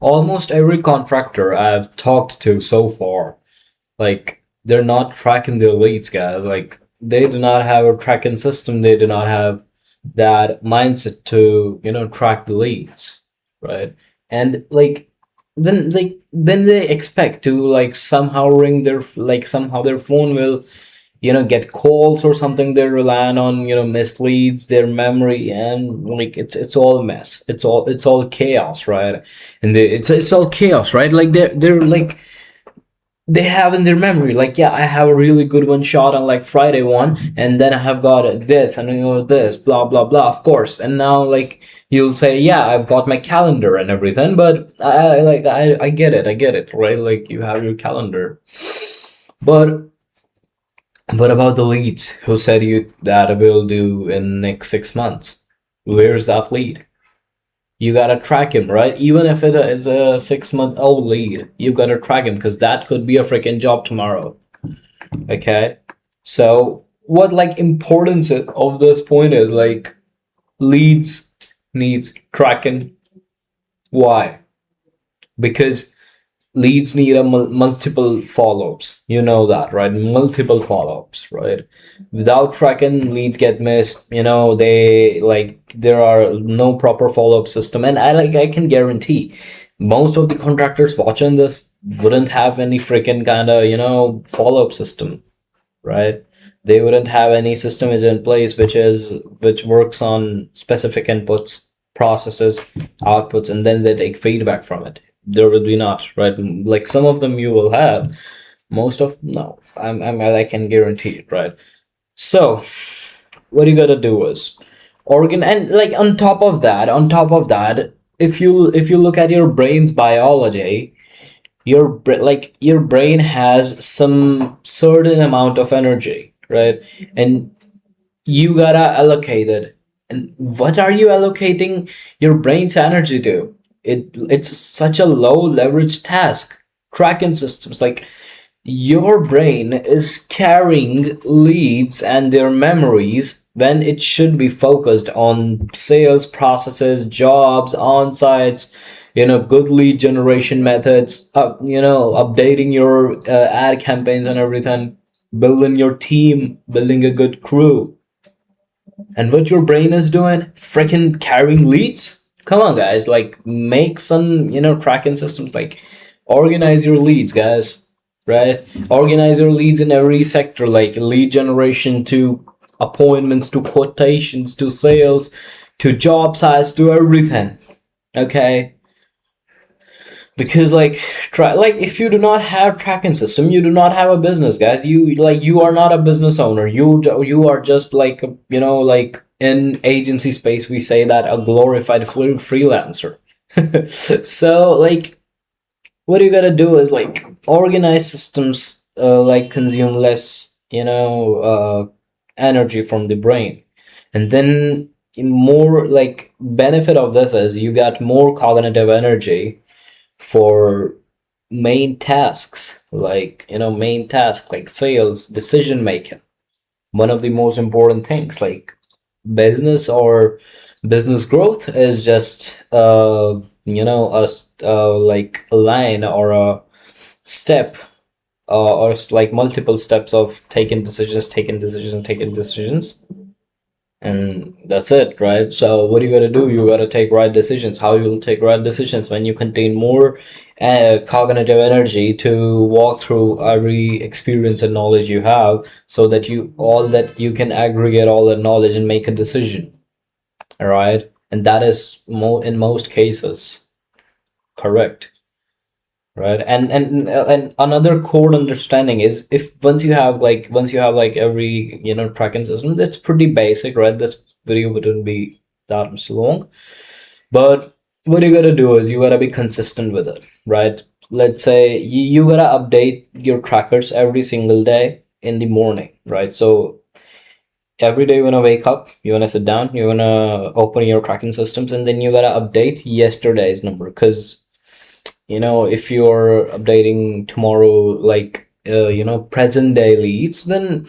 almost every contractor I've talked to so far, like they're not tracking their leads, guys. Like they do not have a tracking system. They do not have that mindset to, track the leads, right? And then they expect to like somehow ring their like somehow their phone will, get calls or something. They're relying on, misleads their memory, and like it's all a mess. It's all chaos, right? And it's all chaos, right? Like they're like they have in their memory, like, yeah, I have a really good one shot on like Friday one, and then I have got this and this, blah blah blah, of course. And now like you'll say, yeah, I've got my calendar and everything, but I get it, right? Like you have your calendar, but what about the leads who said you that I will do in next 6 months? Where's that lead? You gotta track him, right? Even if it is a 6 month old lead, you gotta track him because that could be a freaking job tomorrow. Okay, so what like importance of this point is like leads needs tracking. Why? Because leads need a multiple follow-ups, you know that, right? Multiple follow-ups, right? Without tracking, leads get missed, they like there are no proper follow-up system. And I can guarantee most of the contractors watching this wouldn't have any freaking kind of, follow-up system, right? They wouldn't have any system is in place which works on specific inputs, processes, outputs, and then they take feedback from it. There will be not, right? Like some of them you will have, most of no. I can guarantee it, right? So what you gotta do is organ, and like on top of that, if you look at your brain's biology, your brain has some certain amount of energy, right? And you gotta allocate it. And what are you allocating your brain's energy to? It's such a low leverage task. Tracking systems, like your brain is carrying leads and their memories when it should be focused on sales processes, jobs, on sites, good lead generation methods, updating your ad campaigns and everything, building your team, building a good crew. And what your brain is doing, freaking carrying leads. Come on, guys, like make some, tracking systems, like organize your leads, guys, right? Organize your leads in every sector, like lead generation to appointments to quotations to sales to job sites to everything. Okay, because like try like if you do not have tracking system, you do not have a business, guys. You are not a business owner. You are just like, like in agency space we say that a glorified freelancer. So like what you gotta do is like organize systems, like consume less, energy from the brain. And then more like benefit of this is you got more cognitive energy for main tasks like sales, decision making. One of the most important things, like business or business growth, is just like a line or a step, or like multiple steps of taking decisions, and that's it, right? So what you gotta do, you gotta take right decisions. How you'll take right decisions? When you contain more cognitive energy to walk through every experience and knowledge you have, so that you can aggregate all that knowledge and make a decision. All right, and that is in most cases correct, right? And another core understanding is, if once you have like every, tracking system, it's pretty basic, right? This video wouldn't be that much long, but what you gotta do is you gotta be consistent with it, right? Let's say you gotta update your trackers every single day in the morning, right? So every day you wanna wake up, you wanna sit down, you wanna open your tracking systems, and then you gotta update yesterday's number. Because if you're updating tomorrow, like present day leads, then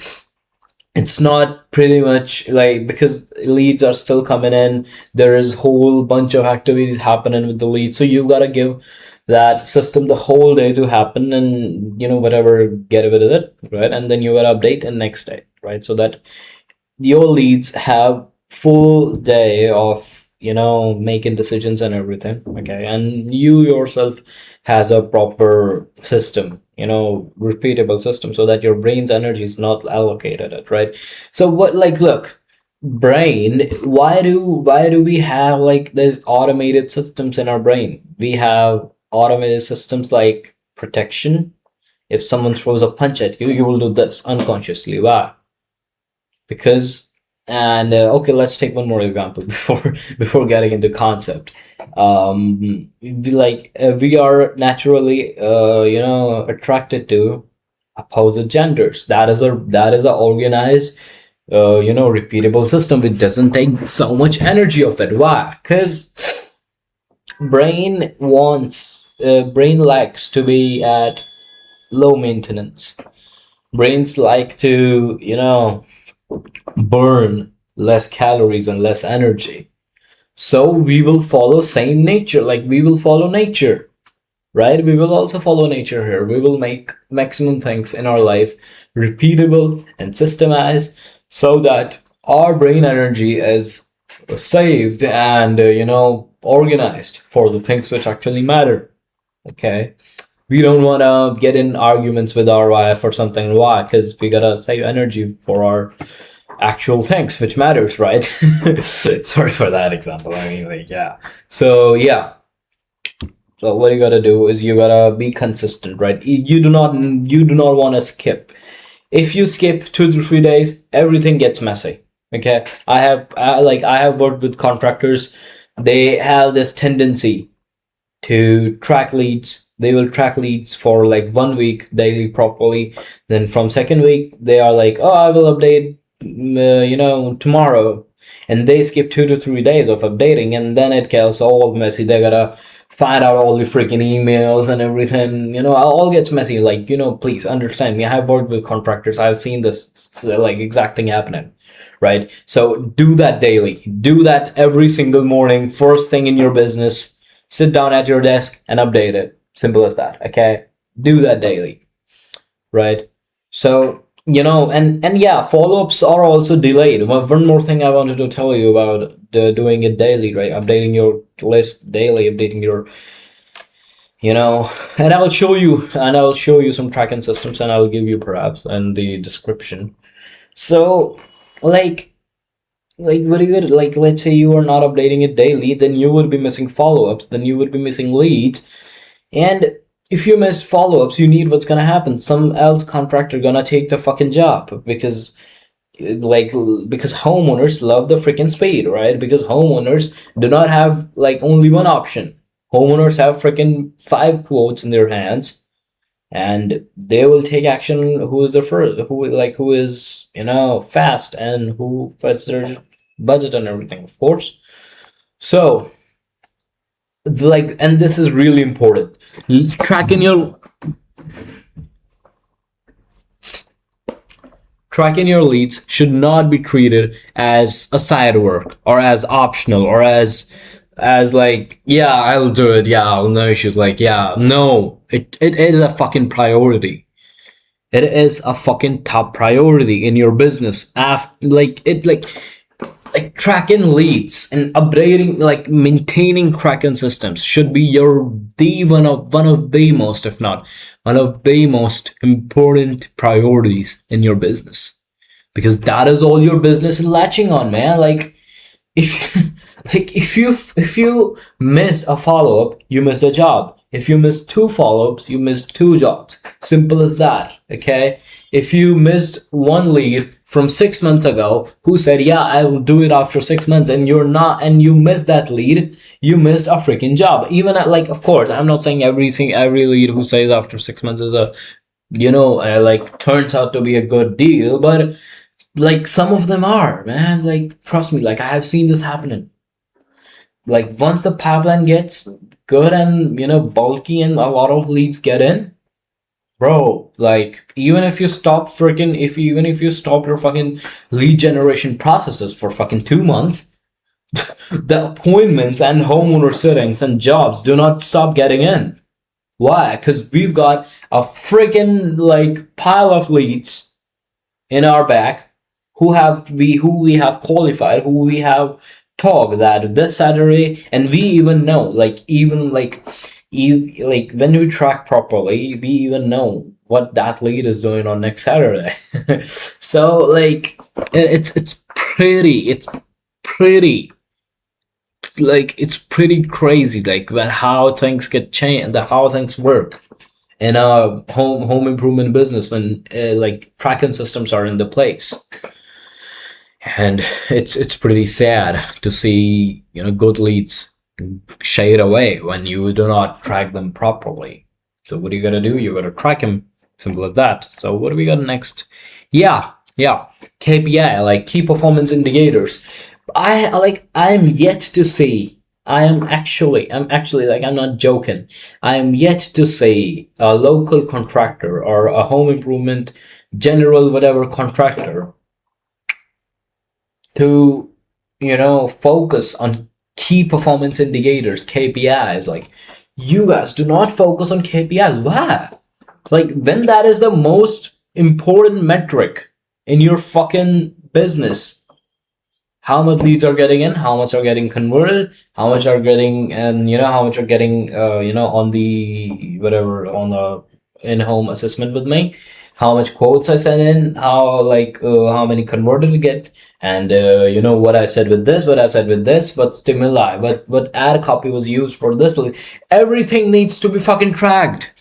It's not pretty much like, because leads are still coming in, there is whole bunch of activities happening with the leads, so you gotta give that system the whole day to happen, and whatever, get rid of it, right? And then you gotta update the next day, right? So that your leads have full day of making decisions and everything, okay? And you yourself has a proper system, repeatable system, so that your brain's energy is not allocated it, right? So what, like, look, brain, why do we have like these automated systems in our brain? We have automated systems like protection. If someone throws a punch at you, you will do this unconsciously. Why? Because, and okay, let's take one more example before getting into concept. We are naturally attracted to opposite genders. That is a organized repeatable system which doesn't take so much energy of it. Why? Because brain likes to be at low maintenance. Brains like to burn less calories and less energy. So we will follow same nature, like we will follow nature, right? We will also follow nature here. We will make maximum things in our life repeatable and systemized, so that our brain energy is saved and organized for the things which actually matter. Okay, we don't want to get in arguments with our wife or something. Why? Because we gotta save energy for our actual things which matters, right? Sorry for that example, I mean, like, yeah. So yeah, so what you gotta do is you gotta be consistent, right? You do not want to skip. If you skip 2 to 3 days, everything gets messy. Okay, I have worked with contractors. They have this tendency to track leads. They will track leads for like 1 week daily properly. Then from second week, they are like, oh, I will update, tomorrow. And they skip 2 to 3 days of updating, and then it gets all messy. They gotta find out all the freaking emails and everything. All gets messy. Like, please understand me. I have worked with contractors. I've seen this like exact thing happening, right? So do that daily. Do that every single morning, first thing in your business. Sit down at your desk and update it. Simple as that. Okay, do that daily, right? So and yeah, follow-ups are also delayed. One more thing I wanted to tell you about doing it daily, right? Updating your list daily, updating your and I will show you some tracking systems, and I'll give you perhaps in the description. So, like, very good. Like, let's say you are not updating it daily, then you would be missing follow-ups, then you would be missing leads. And if you miss follow-ups, you need, what's gonna happen? Some else contractor gonna take the fucking job, like because homeowners love the freaking speed, right? Because homeowners do not have like only one option. Homeowners have freaking five quotes in their hands, and they will take action. Who is the first? Who is fast, and who fits their budget and everything, of course. So, like, and this is really important. Tracking your tracking your leads should not be treated as a side work, or as optional, or as like, yeah, I'll do it, yeah, no issues, like, yeah, no, it is a fucking priority. It is a fucking top priority in your business. After, like tracking leads and upgrading, like maintaining tracking systems should be one of the most, if not one of the most important priorities in your business, because that is all your business is latching on, man. Like, if if you missed a follow-up, you missed a job. If you missed two follow-ups, you missed two jobs. Simple as that. Okay, if you missed one lead from 6 months ago who said, yeah, I will do it after 6 months, and you're not, and you missed that lead, you missed a freaking job. Even at, like, of course, I'm not saying every lead who says after 6 months is a like turns out to be a good deal, but like some of them are, man. Like, trust me, like I have seen this happening. Like, once the pipeline gets good and bulky and a lot of leads get in, bro, like even if you stop freaking if you, even if you stop your fucking lead generation processes for fucking 2 months, the appointments and homeowner sittings and jobs do not stop getting in. Why? Because we've got a freaking like pile of leads in our back who we have qualified, who we have talked that this Saturday, and we even know, like even like when we track properly, we even know what that lead is doing on next Saturday. So like it's pretty like it's pretty crazy like when how things get changed, the how things work in a home improvement business when like tracking systems are in the place. And it's pretty sad to see, you know, good leads shade away when you do not track them properly. So what are you gonna do? You gotta track them. Simple as that. So what do we got next? Yeah, KPI, like key performance indicators. I'm yet to see. I'm actually like, I'm not joking. I am yet to see a local contractor or a home improvement general whatever contractor to, you know, focus on key performance indicators, KPIs. Like, you guys do not focus on KPIs. Why? Like, when that is the most important metric in your fucking business, how much leads are getting in, how much are getting converted, how much are getting, and you know, how much are getting, you know, on the whatever, on the in-home assessment with me, how much quotes I sent in, how like how many converted to get, and you know, what I said with this, what I said with this, what stimuli, what ad copy was used for this. Everything needs to be fucking tracked.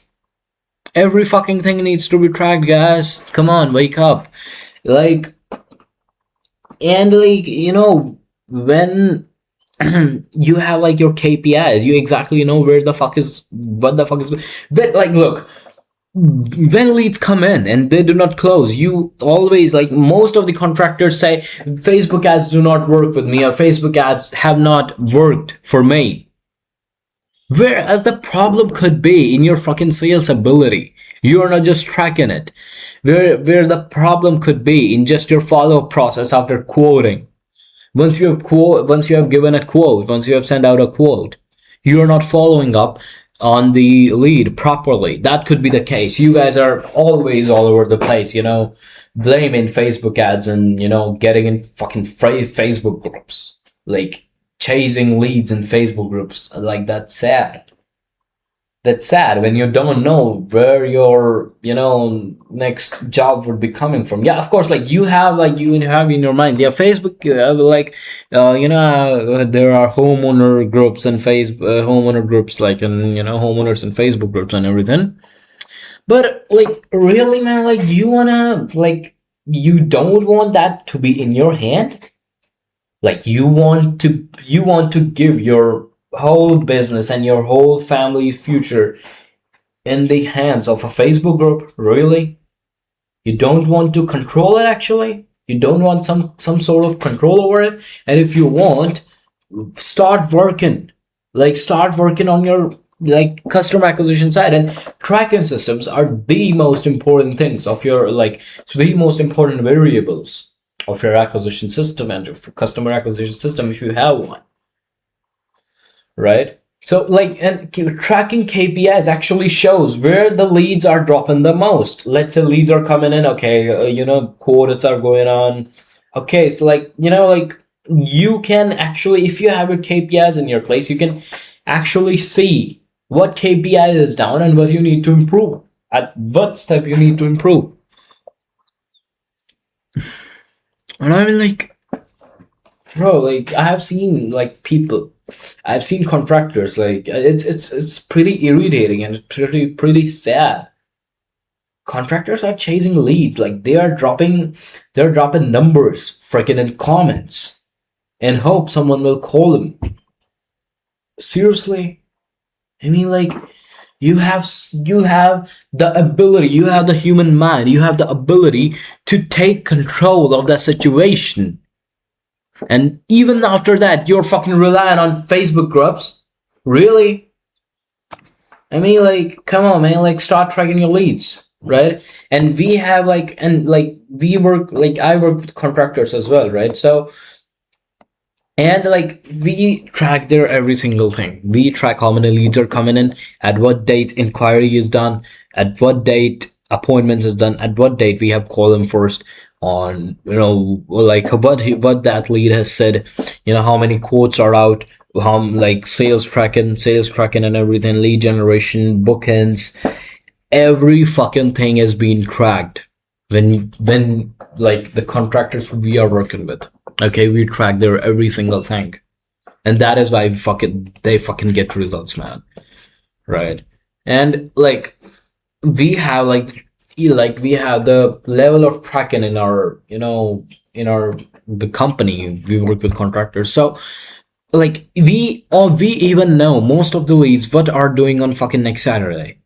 Every fucking thing needs to be tracked, guys. Come on, wake up. Like, and like, you know, when you have like your KPIs, you exactly know where the fuck is, what the fuck is. But like, look, when leads come in and they do not close, you always, like most of the contractors say, Facebook ads do not work with me, or Facebook ads have not worked for me. Whereas the problem could be in your fucking sales ability. You are not just tracking it. Where the problem could be in just your follow-up process after quoting. Once you have given a quote, once you have sent out a quote, you are not following up on the lead properly. That could be the case. You guys are always all over the place, you know, blaming Facebook ads and, you know, getting in fucking Facebook groups, like chasing leads in Facebook groups. Like, that's sad. That's sad when you don't know where your, you know, next job would be coming from. Yeah, of course, like you have, like you have in your mind, yeah, Facebook, like you know, there are homeowner groups and homeowner groups, like, and you know, homeowners and Facebook groups and everything. But like, really, man, like you wanna, like, you don't want that to be in your hand. Like, you want to give your whole business and your whole family's future in the hands of a Facebook group. Really? You don't want to control it, actually? You don't want some sort of control over it? And if you want, start working. Like, start working on your, like, customer acquisition side. And tracking systems are the most important things of your, like, the most important variables of your acquisition system and your customer acquisition system, if you have one, right? So like, and tracking KPIs actually shows where the leads are dropping the most. Let's say leads are coming in, okay, you know, quotas are going on, okay, so like, you know, like you can actually, if you have your KPIs in your place, you can actually see what KPI is down and what you need to improve, at what step you need to improve. And I mean, like, bro, like I have seen like people, I've seen contractors, like it's pretty irritating and pretty sad. Contractors are chasing leads, like they're dropping numbers freaking in comments in hope someone will call them. Seriously? I mean, like, you have the ability, you have the human mind, you have the ability to take control of that situation. And even after that, you're fucking relying on Facebook groups. Really? I mean, like, come on, man. Like, start tracking your leads. right? And we have like, and like we work, like I work with contractors as well, right? So, and like we track their every single thing. We track how many leads are coming in, at what date inquiry is done, at what date appointments is done, at what date we have called them first, on, you know, like what that lead has said, you know, how many quotes are out, how like sales tracking and everything, lead generation, bookings, every fucking thing is being tracked when like the contractors we are working with. Okay, we track their every single thing, and that is why they fucking get results, man. Right? And like we have like we have the level of tracking in our, you know, in our the company we work with contractors. So like we even know most of the leads what are doing on fucking next Saturday.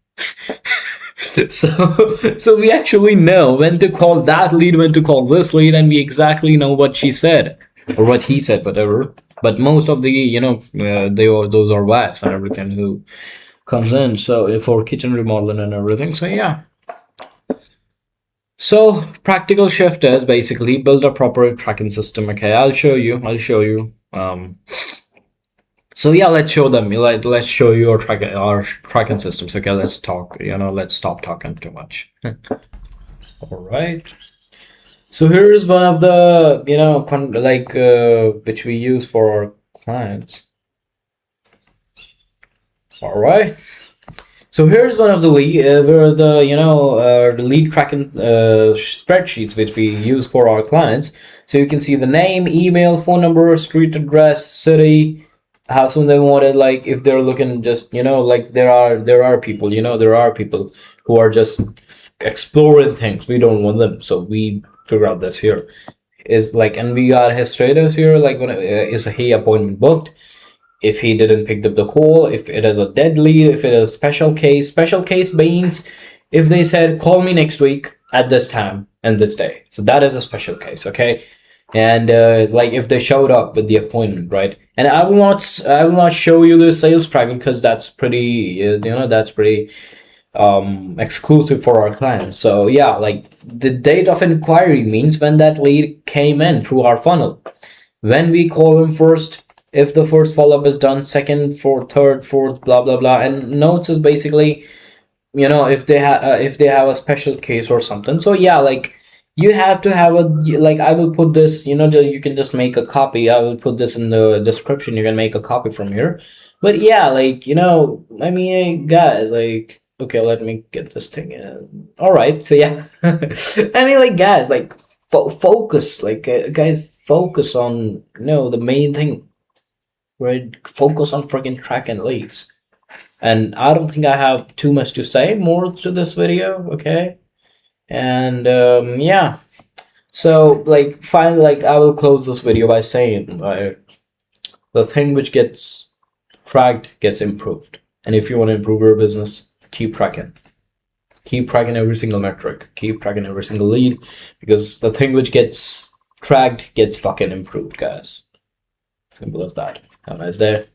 So we actually know when to call that lead, when to call this lead, and we exactly know what she said or what he said, whatever. But most of the, you know, those are wives and everything who comes in. So for kitchen remodeling and everything. So yeah. So practical shift is basically build a proper tracking system. Okay, I'll show you. So yeah, let's show them. Let's show you our tracking systems. Okay, let's talk. You know, let's stop talking too much. All right. So here is one of the, you know, which we use for our clients. All right. So here's one of the where the, you know, the lead tracking spreadsheets which we use for our clients. So you can see the name, email, phone number, street address, city, how soon they want it. Like if they're looking, just, you know, like there are people, you know, there are people who are just exploring things. We don't want them, so we figure out this here is like, and we got his status here, like when is he appointment booked, if he didn't pick up the call, if it is a dead lead, if it is special case. Special case means if they said call me next week at this time and this day, so that is a special case. Okay. And like if they showed up with the appointment, right? And I will not show you the sales tracking because that's pretty you know, that's pretty exclusive for our clients. So yeah, like the date of inquiry means when that lead came in through our funnel, when we call them first, if the first follow-up is done, second, fourth, third, fourth, blah blah blah. And notes is basically, you know, if they have a special case or something. So yeah, like you have to have a, like I will put this, you know, you can just make a copy. I will put this in the description. You can make a copy from here. But yeah, like, you know, I mean, guys, like, okay, let me get this thing in. All right, so yeah, I mean, like, guys, like focus, like guys, focus on, you know, the main thing, right? Focus on freaking tracking leads. And I don't think I have too much to say more to this video. Okay. And yeah, so like finally, like I will close this video by saying the thing which gets tracked gets improved. And if you want to improve your business, keep tracking every single metric, keep tracking every single lead, because the thing which gets tracked gets fucking improved, guys. Simple as that. Have a nice day.